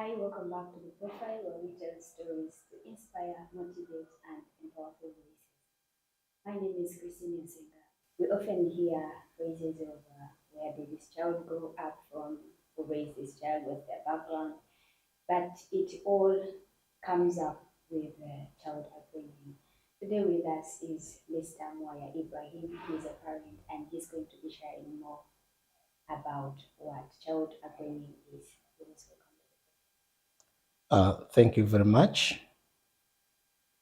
Hi, welcome back to the profile where we tell stories to inspire, motivate, and empower voices. My name is Christine Senga. We often hear phrases of where did this child grow up from, who raised this child, what's their background, but it all comes up with child upbringing. Today with us is Mr. Moya Ibrahim. He's a parent and he's going to be sharing more about what child upbringing is. Please welcome. Thank you very much,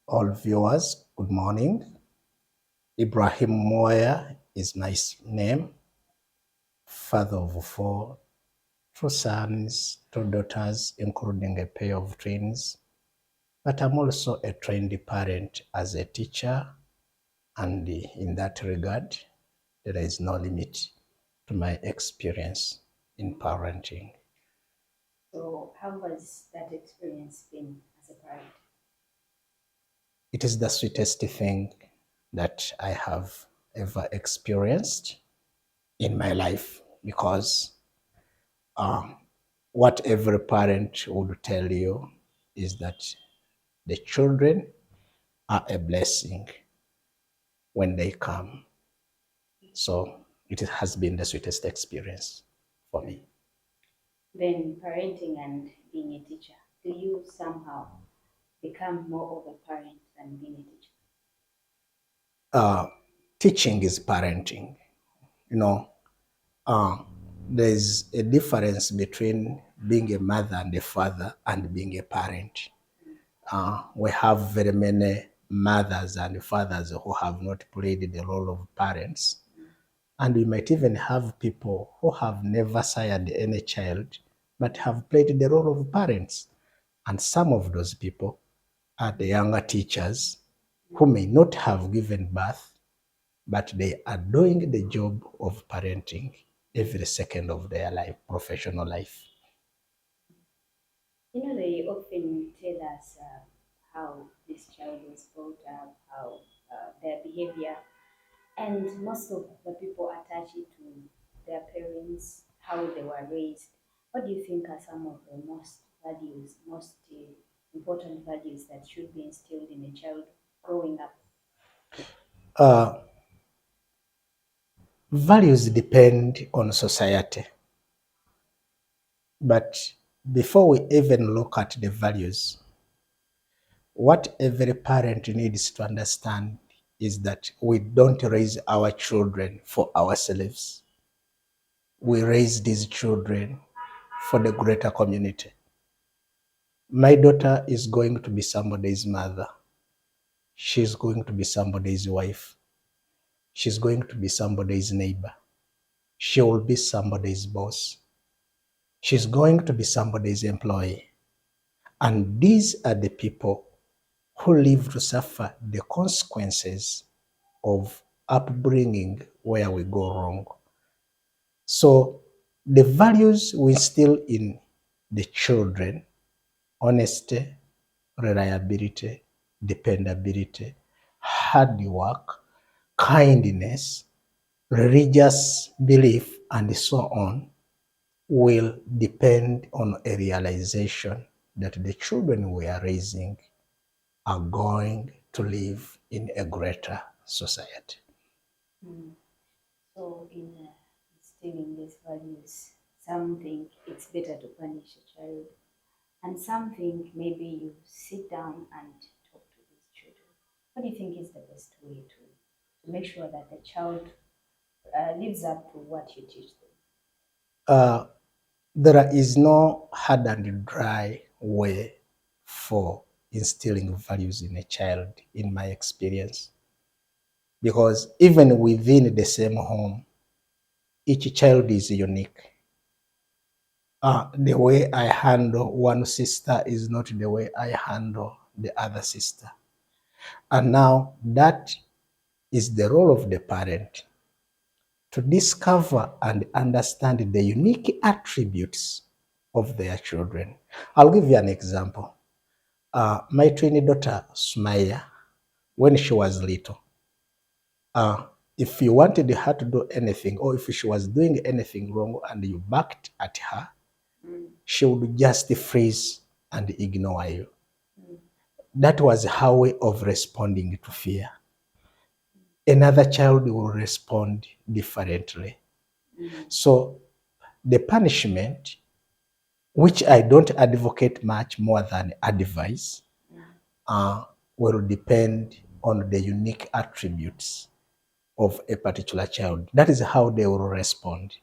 all viewers. Good morning. Ibrahim Moya is my name, father of four, two sons, two daughters, including a pair of twins. But I'm also a trained parent as a teacher, and in that regard, there is no limit to my experience in parenting. So, how has that experience been as a parent? It is the sweetest thing that I have ever experienced in my life because um, what every parent would tell you is that the children are a blessing when they come. So it has been the sweetest experience for me. Then, parenting and being a teacher, do you somehow become more of a parent than being a teacher? Uh, Teaching is parenting. You know, uh, there's a difference between being a mother and a father and being a parent. We have very many mothers and fathers who have not played the role of parents. And we might even have people who have never sired any child, but have played the role of parents. And some of those people are the younger teachers who may not have given birth, but they are doing the job of parenting every second of their life, professional life. You know, they often tell us how this child was brought up, how their behavior, and most of the people attach it to their parents, how they were raised. What do you think are some of the most important values that should be instilled in a child growing up? Uh, Values depend on society. But before we even look at the values, what every parent needs to understand is that we don't raise our children for ourselves. We raise these children for the greater community. My daughter is going to be somebody's mother. She's going to be somebody's wife. She's going to be somebody's neighbor. She will be somebody's boss. She's going to be somebody's employee. And these are the people who live to suffer the consequences of upbringing where we go wrong. So the values we instill in the children: honesty, reliability, dependability, hard work, kindness, religious belief, and so on, will depend on a realization that the children we are raising are going to live in a greater society. Mm. So, in instilling these values, some think it's better to punish a child, and some think maybe you sit down and talk to these children. What do you think is the best way to make sure that the child lives up to what you teach them? Uh, there is no hard and dry way for instilling values in a child, in my experience, because even within the same home, each child is unique. The way I handle one sister is not the way I handle the other sister. And now that is the role of the parent to discover and understand the unique attributes of their children. I'll give you an example. My twin daughter, Sumaya, when she was little, if you wanted her to do anything, or if she was doing anything wrong and you backed at her, she would just freeze and ignore you. That was her way of responding to fear. Another child will respond differently. So the punishment, which I don't advocate much more than advice, will depend on the unique attributes of a particular child. That is how they will respond.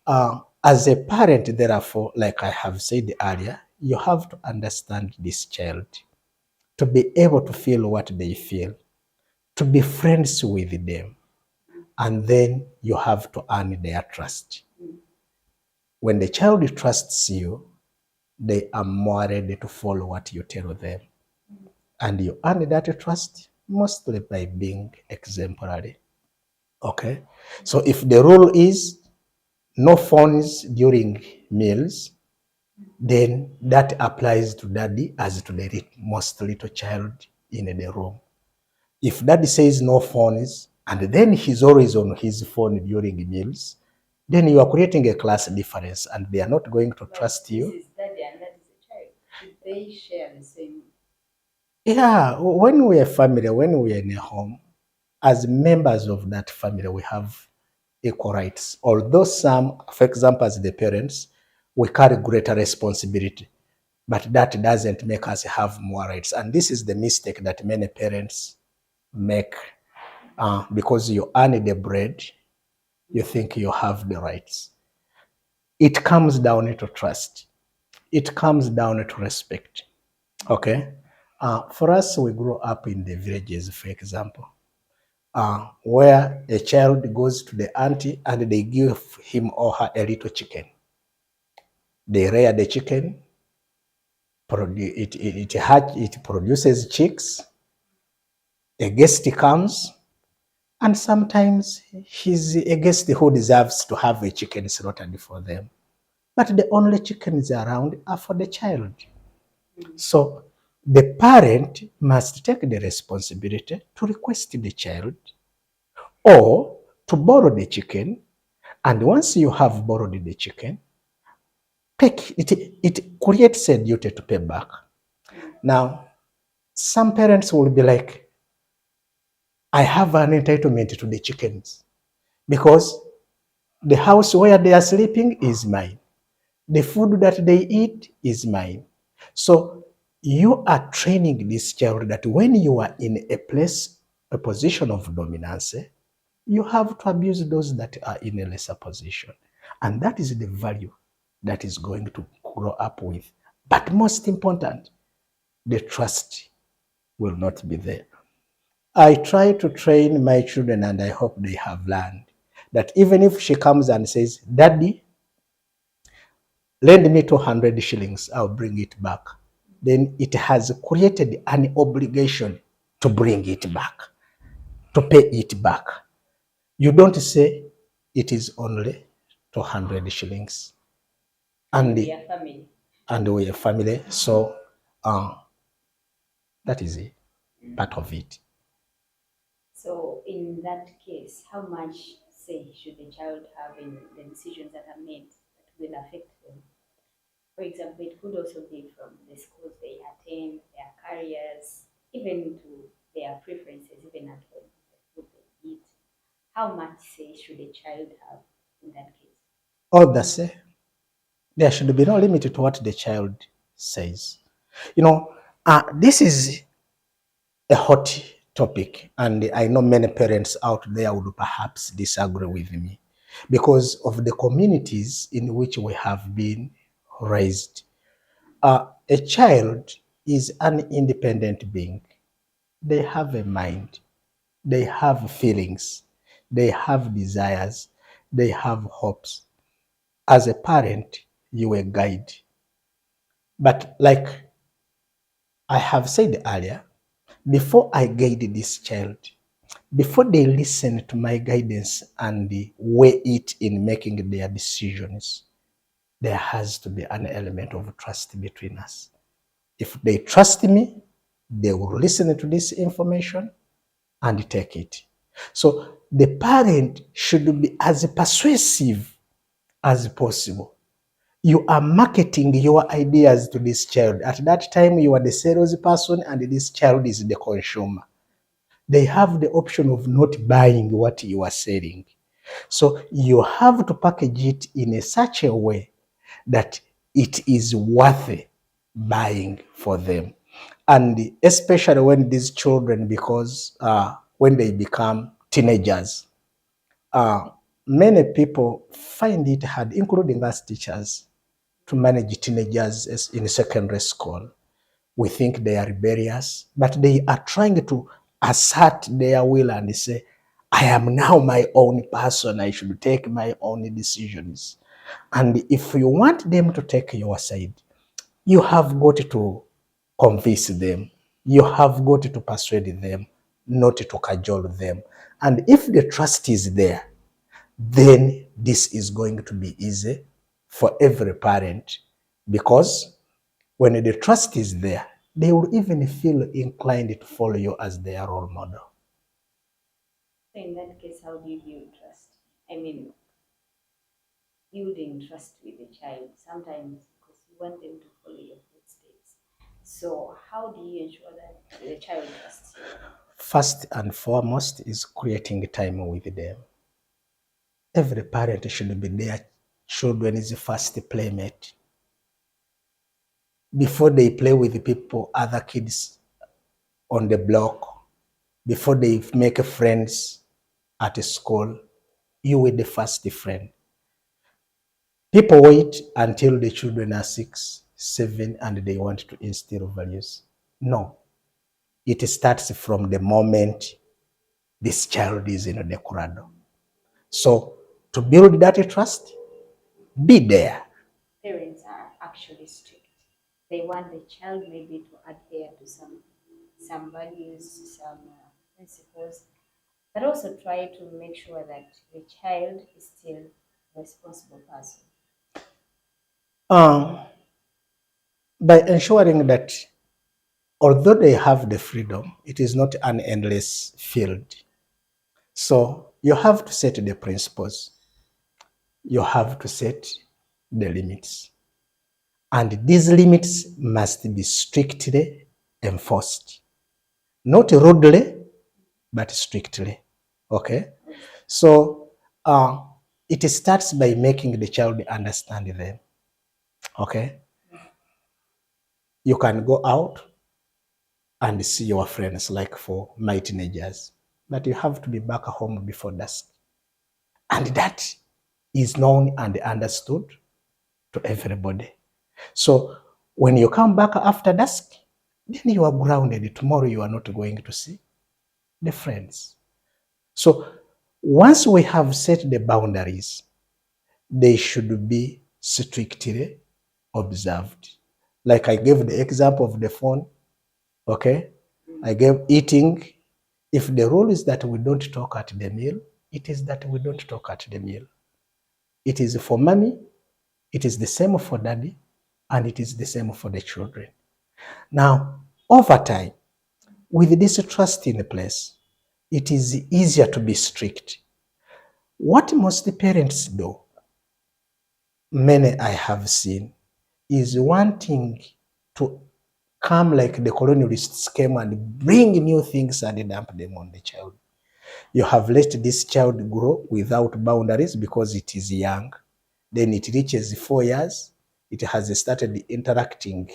As a parent, therefore, like I have said earlier, you have to understand this child, to be able to feel what they feel, to be friends with them, and then you have to earn their trust. When the child trusts you, they are more ready to follow what you tell them. And you earn that trust mostly by being exemplary. Okay? So if the rule is no phones during meals, then that applies to daddy as to the most little child in the room. If daddy says no phones, and then he's always on his phone during meals, then you are creating a class difference and they are not going to trust you. This is daddy and that is a child. Should they share the same? Yeah, when we are family, when we are in a home, as members of that family, we have equal rights. Although some, for example, as the parents, we carry greater responsibility, but that doesn't make us have more rights. And this is the mistake that many parents make. Because you earn the bread, you think you have the rights. It comes down to trust. It comes down to respect. Okay? For us, we grew up in the villages, for example, where a child goes to the auntie and they give him or her a little chicken. They rear the chicken, it produces chicks, a guest comes, and sometimes he's a guest who deserves to have a chicken slaughtered for them. But the only chickens around are for the child. So the parent must take the responsibility to request the child or to borrow the chicken. And once you have borrowed the chicken, it creates a duty to pay back. Now, some parents will be like, I have an entitlement to the chickens because the house where they are sleeping is mine. The food that they eat is mine. So you are training this child that when you are in a position of dominance, you have to abuse those that are in a lesser position. And that is the value that is going to grow up with. But most important, the trust will not be there. I try to train my children and I hope they have learned that even if she comes and says, Daddy, lend me 200 shillings, I'll bring it back. Then it has created an obligation to bring it back, to pay it back. You don't say it is only 200 shillings. And we are family. And we are family. So that is it, part of it. So in that case, how much say should the child have in the decisions that are made that will affect them? For example, it could also be from the schools they attend, their careers, even to their preferences, even at home, the food they eat. How much say should a child have in that case? All the say, there should be no limit to what the child says. This is a hot topic, and I know many parents out there would perhaps disagree with me because of the communities in which we have been raised. A child is an independent being. They have a mind, they have feelings, they have desires, they have hopes. As a parent, you a guide. But like I have said earlier, before I guide this child, before they listen to my guidance and weigh it in making their decisions, there has to be an element of trust between us. If they trust me, they will listen to this information and take it. So the parent should be as persuasive as possible. You are marketing your ideas to this child. At that time, you are the salesperson and this child is the consumer. They have the option of not buying what you are selling. So you have to package it in such a way that it is worth buying for them. And especially when these children, because when they become teenagers, uh, many people find it hard, including us teachers, to manage teenagers in secondary school. We think they are rebellious, but they are trying to assert their will and say, I am now my own person. I should take my own decisions. And if you want them to take your side, you have got to convince them. You have got to persuade them, not to cajole them. And if the trust is there, then this is going to be easy for every parent, because when the trust is there, they will even feel inclined to follow you as their role model. So in that case, how do you build trust? I mean, building trust with the child sometimes because you want them to follow your footsteps. So how do you ensure that the child trusts you? First and foremost is creating time with them. Every parent should be their children's first playmate. Before they play with people, other kids on the block, before they make friends at school, you were the first friend. People wait until the children are 6, 7, and they want to instill values. No, it starts from the moment this child is in the cradle. So to build that trust, be there. Parents are actually strict. They want the child maybe to adhere to some values, some principles, but also try to make sure that the child is still a responsible person. Um, by ensuring that although they have the freedom, it is not an endless field. So you have to set the principles. You have to set the limits. And these limits must be strictly enforced. Not rudely, but strictly. Okay? So it starts by making the child understand them. Okay? You can go out and see your friends, like for my teenagers, but you have to be back home before dusk. And that is known and understood to everybody. So when you come back after dusk, then you are grounded. Tomorrow you are not going to see the friends. So once we have set the boundaries, they should be strictly observed. Like I gave the example of the phone, okay? I gave eating. If the rule is that we don't talk at the meal, it is that we don't talk at the meal. It is for mommy, it is the same for daddy, and it is the same for the children. Now, over time, with this trust in place, it is easier to be strict. What most parents do, many I have seen, is wanting to come like the colonialists came and bring new things and dump them on the child. You have let this child grow without boundaries because it is young. Then it reaches 4 years. It has started interacting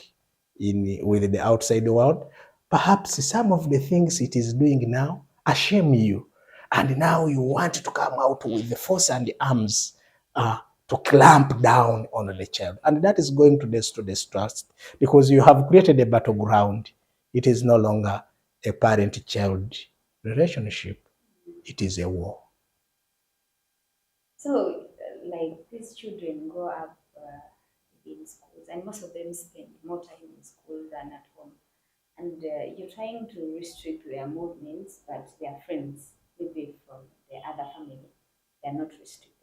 with the outside world. Perhaps some of the things it is doing now shame you. And now you want to come out with the force and the arms to clamp down on the child. And that is going to destroy this trust because you have created a battleground. It is no longer a parent-child relationship. It is a war. So, like these children grow up in schools, and most of them spend more time in school than at home. And you're trying to restrict their movements, but their friends, maybe from their other family, they're not restricted.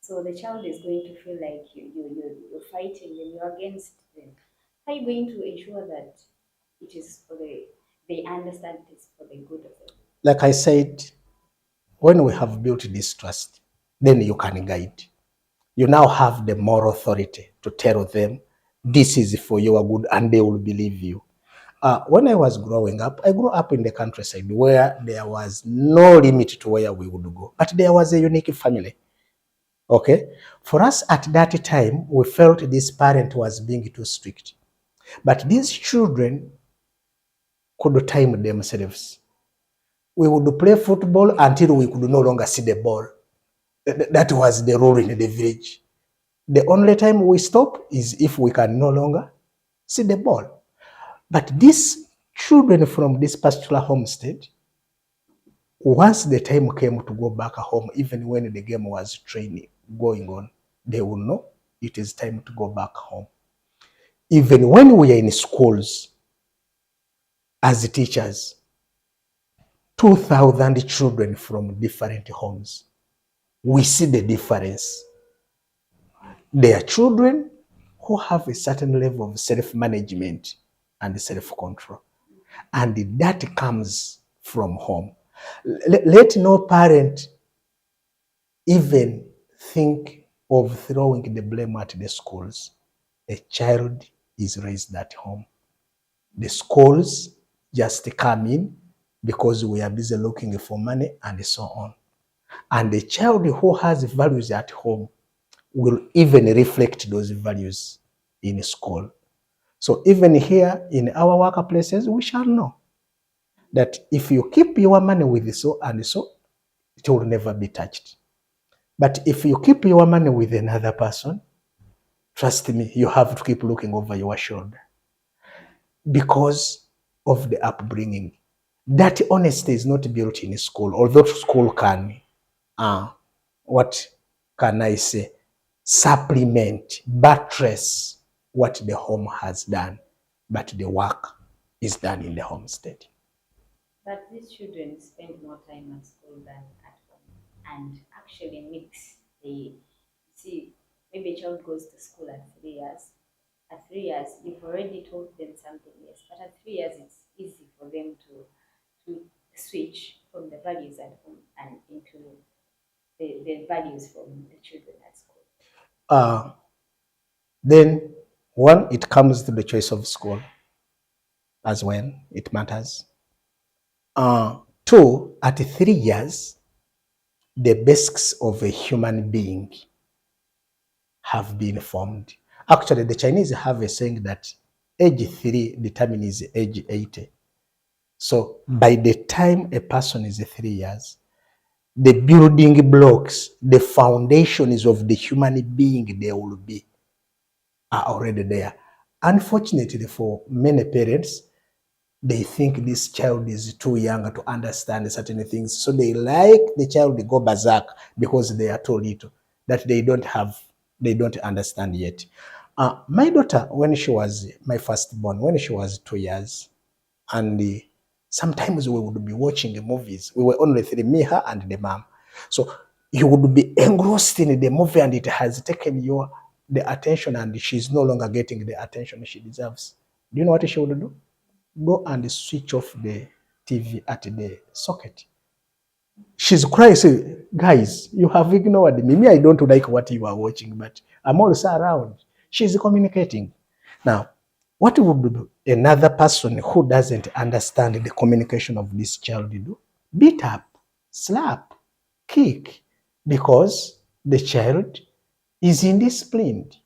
So the child is going to feel like you're fighting them, you're against them. How are you going to ensure that it is for they understand it is for the good of them? Like I said, when we have built this trust, then you can guide. You now have the moral authority to tell them this is for your good, and they will believe you. When I was growing up, I grew up in the countryside where there was no limit to where we would go, but there was a unique family. Okay, for us at that time, we felt this parent was being too strict, but these children could time themselves. We would play football until we could no longer see the ball. That was the rule in the village. The only time we stop is if we can no longer see the ball. But these children from this particular homestead, once the time came to go back home, even when the game was training going on, they will know it is time to go back home. Even when we are in schools as teachers, 2,000 children from different homes, we see the difference. They are children who have a certain level of self-management and self-control. And that comes from home. Let no parent even think of throwing the blame at the schools. A child is raised at home. The schools just come in because we are busy looking for money and so on. And the child who has values at home will even reflect those values in school. So even here in our workplaces, we shall know that if you keep your money with so and so, it will never be touched. But if you keep your money with another person, trust me, you have to keep looking over your shoulder because of the upbringing. That honesty is not built in school, although school can, what can I say, supplement, buttress what the home has done, but the work is done in the homestead. But these children spend more time at school than at home and actually mix the see maybe a child goes to school at 3 years. At 3 years, you've already taught them something, yes, but at 3 years it's easy for them to switch from the values at home and into the values from the children at school. Uh, then, one, it comes to the choice of school as when it matters. Two, at 3 years, the basics of a human being have been formed. Actually, the Chinese have a saying that age 3 determines age 80. So by the time a person is 3 years, the building blocks, the foundations of the human being they will be are already there. Unfortunately for many parents, they think this child is too young to understand certain things. So they like the child to go berserk because they are too little, that they don't understand yet. My daughter, when she was my firstborn, when she was 2 years, and sometimes we would be watching the movies. We were only three, me, her, and the mom. So you would be engrossed in the movie and it has taken the attention and she's no longer getting the attention she deserves. Do you know what she would do? Go and switch off the TV at the socket. She's crying, say, guys, you have ignored me. Me, I don't like what you are watching, but I'm also around. She's communicating. Now, what would another person who doesn't understand the communication of this child do? Beat up, slap, kick, because the child is indisciplined.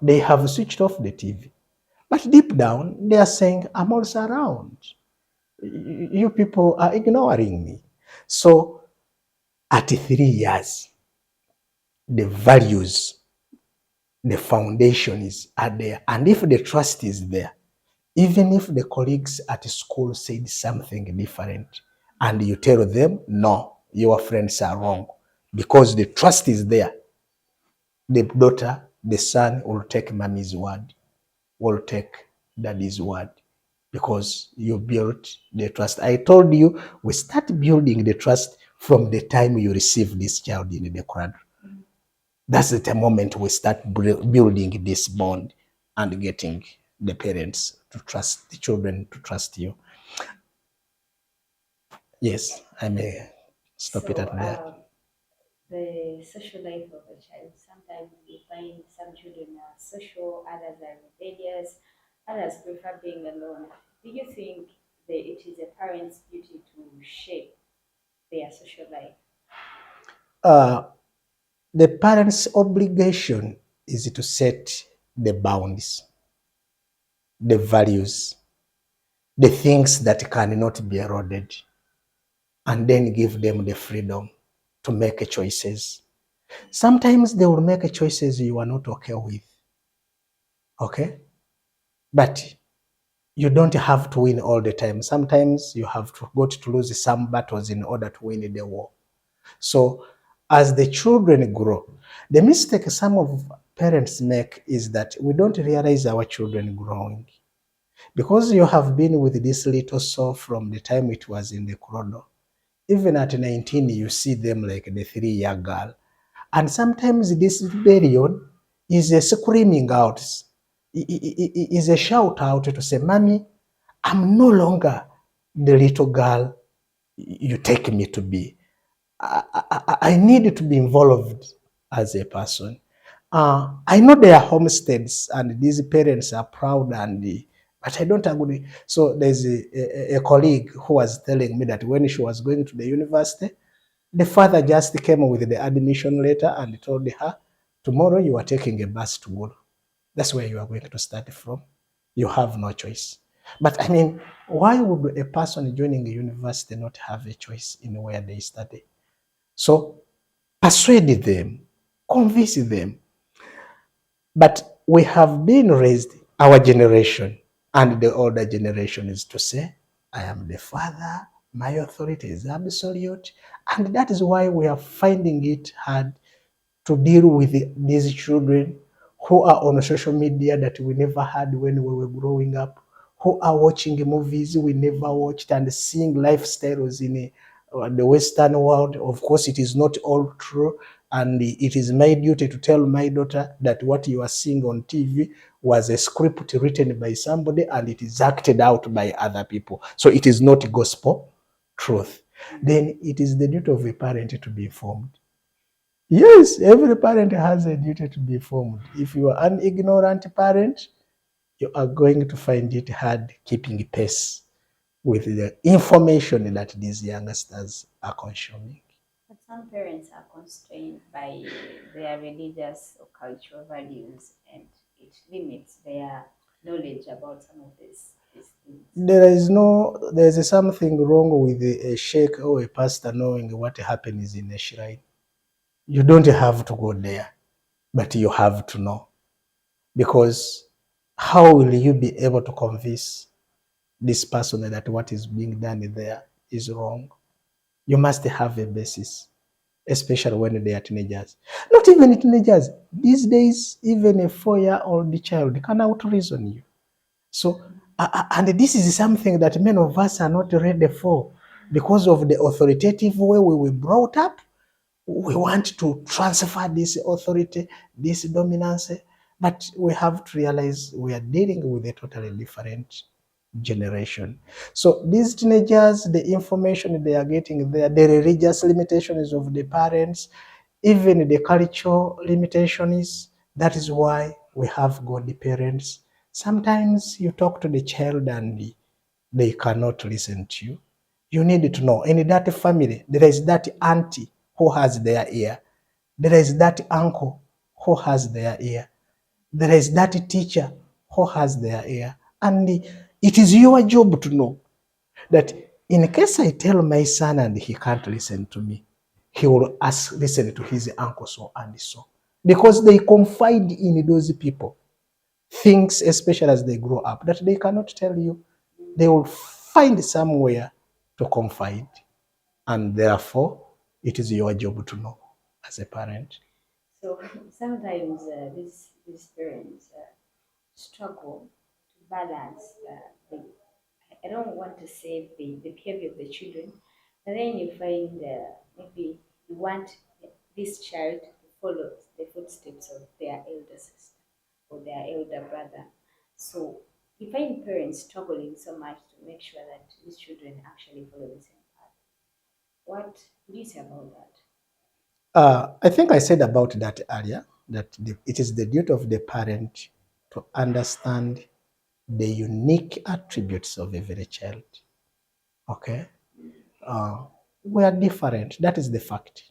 They have switched off the TV. But deep down, they are saying, I'm also around. You people are ignoring me. So at 3 years, the values, the foundations are there. And if the trust is there, even if the colleagues at school said something different, and you tell them, no, your friends are wrong, because the trust is there, the daughter, the son will take mommy's word, will take daddy's word, because you built the trust. I told you, we start building the trust from the time you receive this child in the cradle. That's the moment we start building this bond and getting the parents to trust the children, to trust you. Yes, I may stop it So at there. the social life of a child. Sometimes we find some children are social, others are rebellious, others prefer being alone. Do you think that it is a parent's duty to shape their social life? Uh, the parent's obligation is to set the bounds, the values, the things that cannot be eroded, and then give them the freedom to make choices. Sometimes they will make choices you are not okay with, okay? But you don't have to win all the time. Sometimes you have to got to lose some battles in order to win the war. So as the children grow, the mistake some of parents make is that we don't realize our children growing. Because you have been with this little soul from the time it was in the cradle, even at 19, you see them like the 3-year girl. And sometimes this rebellion is a screaming out, is a shout out to say, Mommy, I'm no longer the little girl you take me to be. I need to be involved as a person. I know there are homesteads and these parents are proud but I don't agree. So there's a colleague who was telling me that when she was going to the university, the father just came with the admission letter and told her, tomorrow you are taking a bus to work. That's where you are going to start from. You have no choice. But I mean, why would a person joining a university not have a choice in where they study? So persuade them, convince them. But we have been raised, our generation and the older generation is to say, I am the father, my authority is absolute. And that is why we are finding it hard to deal with these children who are on social media that we never had when we were growing up, who are watching movies we never watched and seeing lifestyles in the Western world. Of course, it is not all true. And it is my duty to tell my daughter that what you are seeing on TV was a script written by somebody and it is acted out by other people. So it is not gospel truth. Then it is the duty of a parent to be informed. Yes, every parent has a duty to be informed. If you are an ignorant parent, you are going to find it hard keeping pace with the information that these youngsters are consuming. But some parents are constrained by their religious or cultural values, and it limits their knowledge about some of these things. There's something wrong with a sheikh or a pastor knowing what happens in a shrine. You don't have to go there, but you have to know. Because how will you be able to convince this person that what is being done there is wrong? You must have a basis, especially when they are teenagers. Not even teenagers. These days, even a 4-year-old child can out-reason you. So, and this is something that many of us are not ready for because of the authoritative way we were brought up. We want to transfer this authority, this dominance, but we have to realize we are dealing with a totally different generation. So these teenagers, the information they are getting there, the religious limitations of the parents, even the cultural limitations, that is why we have godly parents. Sometimes you talk to the child and they cannot listen to you. You need to know. In that family, there is that auntie who has their ear. There is that uncle who has their ear. There is that teacher who has their ear. And it is your job to know that in case I tell my son and he can't listen to me, he will listen to his uncle so and so. Because they confide in those people things, especially as they grow up, that they cannot tell you. They will find somewhere to confide. And therefore, it is your job to know as a parent. So sometimes these parents struggle to balance I don't want to say the behavior of the children, but then you find maybe you want this child to follow the footsteps of their elder sister or their elder brother. So you find parents struggling so much to make sure that these children actually follow the same path. What do you say about that? I think I said about that earlier, that it is the duty of the parent to understand the unique attributes of every child. Okay? We are different. That is the fact.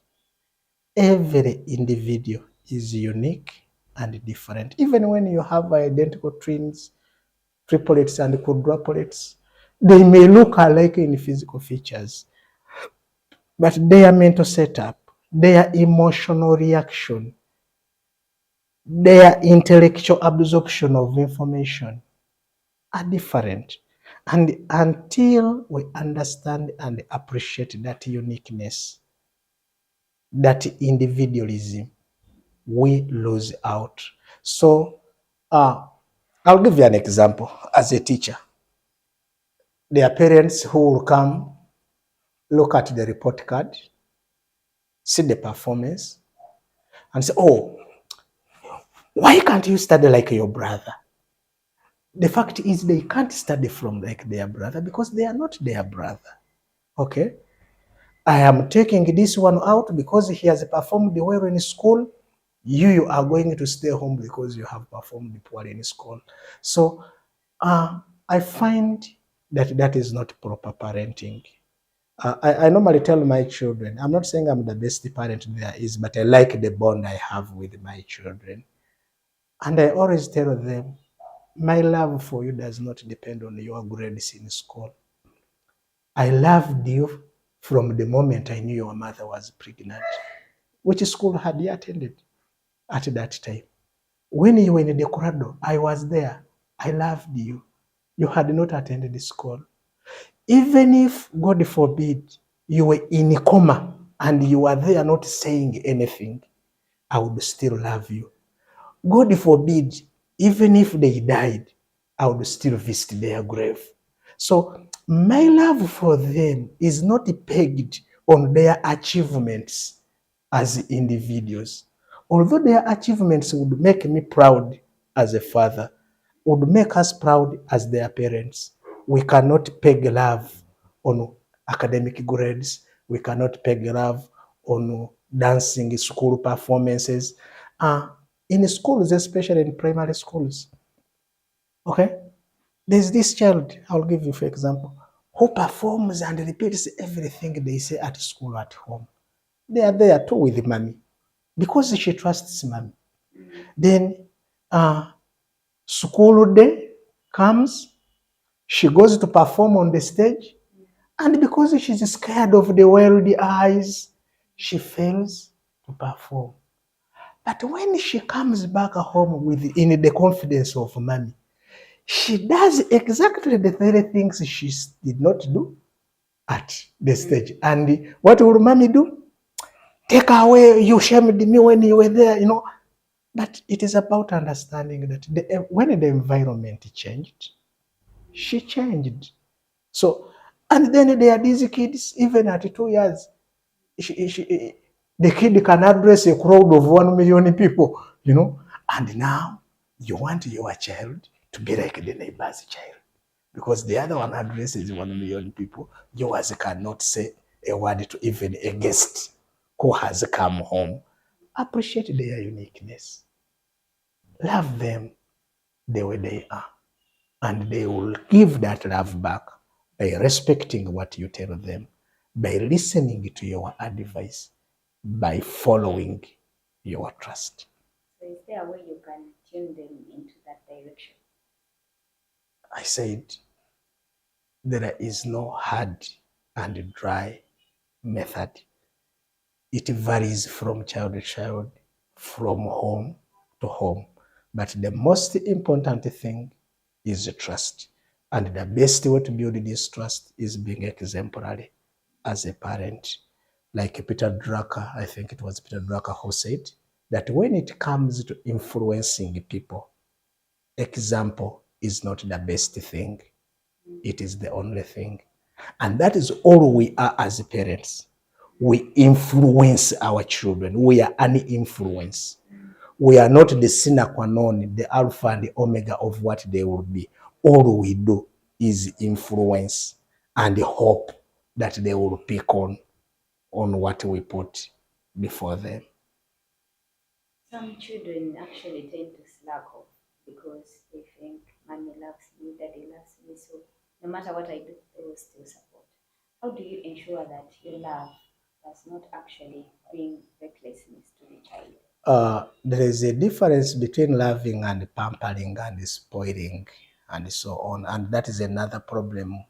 Every individual is unique and different. Even when you have identical twins, triplets and quadruplets, they may look alike in physical features, but their mental setup, their emotional reaction, their intellectual absorption of information are different. And until we understand and appreciate that uniqueness, that individualism, we lose out. So I'll give you an example. As a teacher, there are parents who will come, look at the report card, see the performance, and say, oh, why can't you study like your brother? The fact is they can't study from like their brother because they are not their brother. Okay? I am taking this one out because he has performed well in school. You are going to stay home because you have performed poorly in school. So I find that that is not proper parenting. I normally tell my children, I'm not saying I'm the best parent there is, but I like the bond I have with my children. And I always tell them, my love for you does not depend on your grades in school. I loved you from the moment I knew your mother was pregnant. Which school had you attended at that time? When you were in the corridor, I was there. I loved you. You had not attended the school. Even if, God forbid, you were in a coma and you were there not saying anything, I would still love you. God forbid, even if they died, I would still visit their grave. So my love for them is not pegged on their achievements as individuals. Although their achievements would make me proud as a father, would make us proud as their parents, we cannot peg love on academic grades. We cannot peg love on dancing school performances. In schools, especially in primary schools, okay, there's this child, I'll give you for example, who performs and repeats everything they say at school, at home. They are there too with mommy because she trusts mommy. Then school day comes, she goes to perform on the stage, and because she's scared of the worldly eyes, she fails to perform. But when she comes back home in the confidence of mommy, she does exactly the very things she did not do at the stage. And what will mommy do? Take away, you shamed me when you were there, But it is about understanding that when the environment changed, she changed. So, and then there are these kids, even at 2 years, the kid can address a crowd of 1 million people, and now you want your child to be like the neighbor's child. Because the other one addresses 1 million people, yours cannot say a word to even a guest who has come home. Appreciate their uniqueness. Love them the way they are. And they will give that love back by respecting what you tell them, by listening to your advice, by following your trust. So is there a way you can tune them into that direction? I said, there is no hard and dry method. It varies from child to child, from home to home. But the most important thing is trust. And the best way to build this trust is being exemplary as a parent. Like Peter Drucker, I think it was Peter Drucker who said that when it comes to influencing people, example is not the best thing. It is the only thing. And that is all we are as parents. We influence our children. We are an influence. We are not the sine qua non, the alpha and the omega of what they will be. All we do is influence and hope that they will pick on what we put before them. Some children actually tend to slack off because they think mommy loves me, daddy loves me, so no matter what I do, they will still support. How do you ensure that your love does not actually bring recklessness to the child? There is a difference between loving and pampering and spoiling and so on. And that is another problem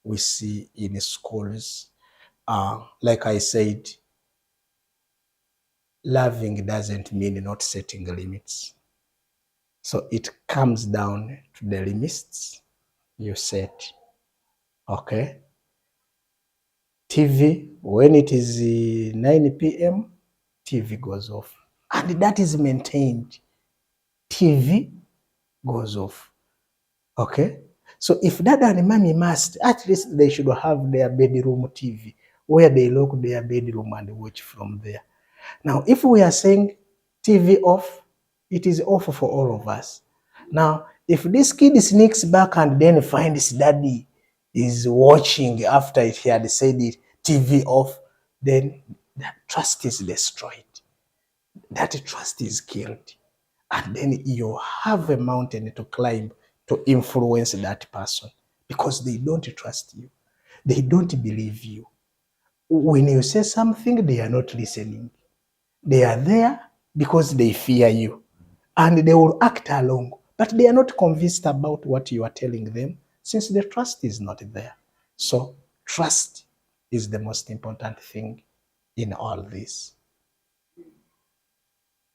we see in schools. Like I said, loving doesn't mean not setting limits. So it comes down to the limits you set. Okay? TV, when it is 9 p.m., TV goes off. And that is maintained. TV goes off. Okay? So if dad and mommy must, at least they should have their bedroom TV where they lock their bedroom and watch from there. Now, if we are saying TV off, it is off for all of us. Now, if this kid sneaks back and then finds daddy is watching after he had said it, TV off, then that trust is destroyed. That trust is killed. And then you have a mountain to climb to influence that person because they don't trust you. They don't believe you. When you say something, they are not listening. They are there because they fear you and they will act along, but they are not convinced about what you are telling them since the trust is not there. So trust is the most important thing in all this.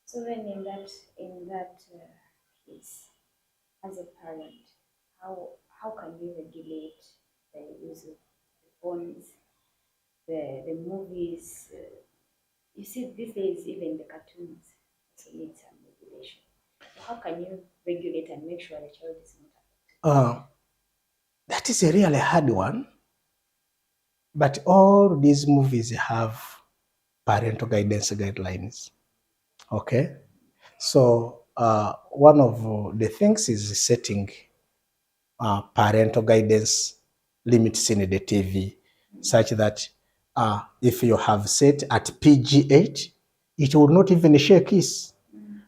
So then, in that case, as a parent, how can you regulate the use of the phones, the movies? You see, these days even the cartoons also need some regulation. So how can you regulate and make sure the child is not affected? Uh, that is a really hard one, but all these movies have parental guidance guidelines. Okay, so one of the things is setting parental guidance limits in the TV, such that if you have set at PG8, it will not even share kiss.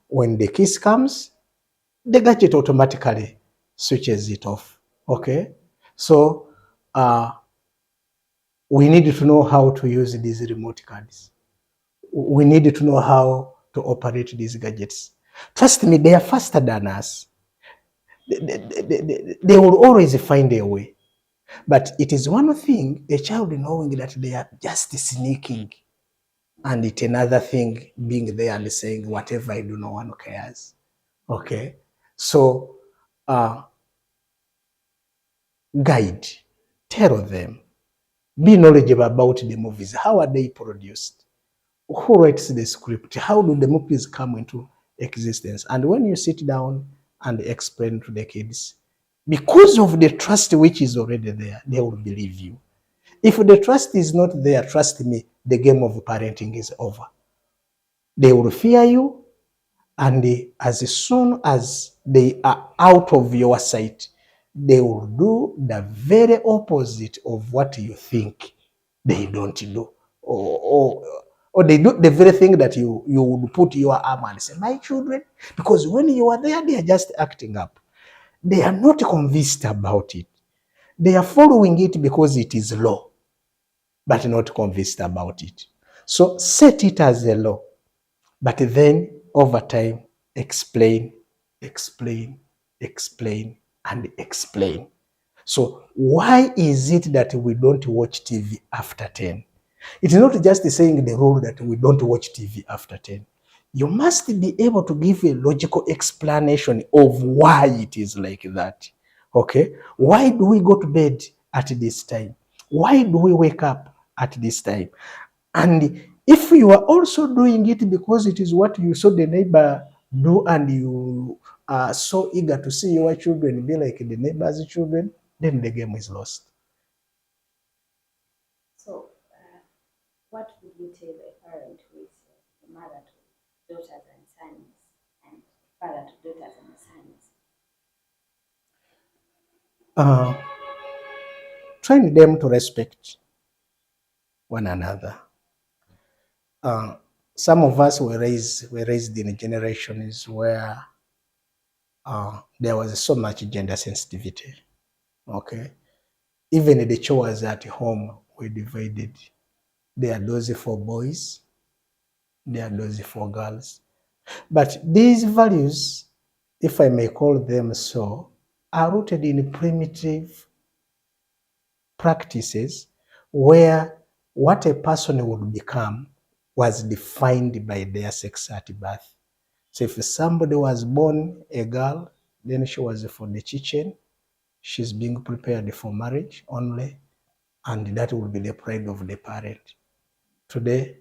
When the kiss comes, the gadget automatically switches it off. Okay, so we need to know how to use these remote cards. We need to know how to operate these gadgets. Trust me, they are faster than us. They will always find a way. But it is one thing, a child knowing that they are just sneaking, and it's another thing being there and saying, whatever I do, no one cares. Okay? So, guide, tell them, be knowledgeable about the movies. How are they produced? Who writes the script? How do the movies come into existence? And when you sit down and explain to the kids, because of the trust which is already there, they will believe you. If the trust is not there, trust me, the game of parenting is over. They will fear you, and as soon as they are out of your sight, they will do the very opposite of what you think they don't do. Or they do the very thing that you would put your arm and say, my children, because when you are there, they are just acting up. They are not convinced about it. They are following it because it is law, but not convinced about it. So set it as a law, but then over time, explain, explain, explain, and explain. So why is it that we don't watch TV after 10? It is not just saying the rule that we don't watch TV after 10. You must be able to give a logical explanation of why it is like that. Okay? Why do we go to bed at this time? Why do we wake up at this time? And if you are also doing it because it is what you saw the neighbor do and you are so eager to see your children be like the neighbor's children, then the game is lost. So, what would you tell a parent who is a mother to daughters and sons and father to daughters and sons? Uh, Train them to respect one another. some of us were raised in generations where there was so much gender sensitivity. Okay, even the chores at home were divided. There are those for boys, there are those for girls. But these values, if I may call them so, are rooted in primitive practices where what a person would become was defined by their sex at birth. So if somebody was born a girl, then she was for the kitchen, she's being prepared for marriage only, and that will be the pride of the parent. Today,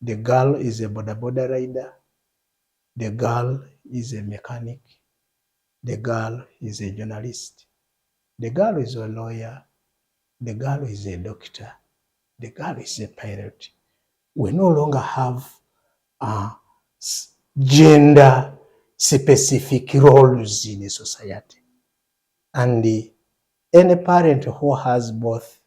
the girl is a boda rider, the girl is a mechanic, the girl is a journalist, the girl is a lawyer, the girl is a doctor, the girl is a pilot. We no longer have uh, gender specific roles in a society. And any parent who has both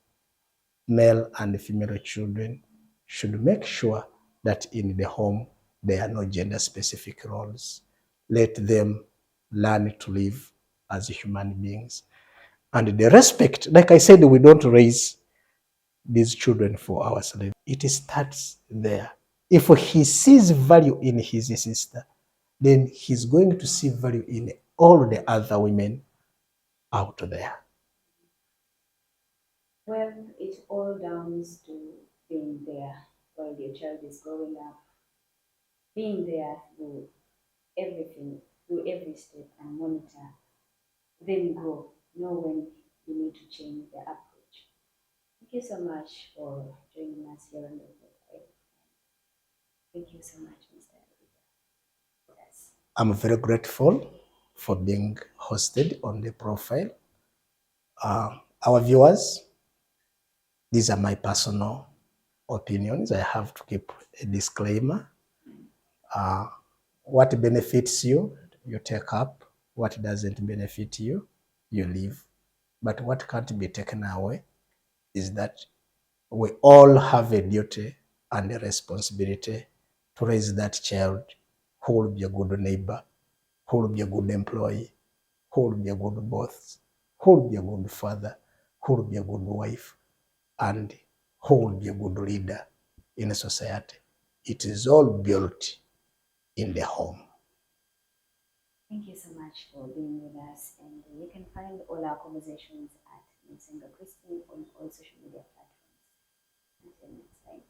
male and female children should make sure that in the home there are no gender specific roles. Let them learn to live as human beings. And the respect, like I said, we don't raise these children for ourselves. It starts there. If he sees value in his sister, then he's going to see value in all the other women out there. Well, it all downs to being there while your child is growing up, being there through everything, through every step, and monitor them grow. Know when you need to change the approach. Thank you so much for joining us here on the profile. Thank you so much, Mr. Yes. I'm very grateful for being hosted on the profile. Our viewers, these are my personal opinions. I have to keep a disclaimer. What benefits you, you take up. What doesn't benefit you, you leave. But what can't be taken away is that we all have a duty and a responsibility to raise that child who will be a good neighbor, who will be a good employee, who will be a good boss, who will be a good father, who will be a good wife, and who will be a good leader in a society. It is all built in the home. Thank you so much for being with us, and you can find all our conversations at Nsenga Christine on all social media platforms. Until next time.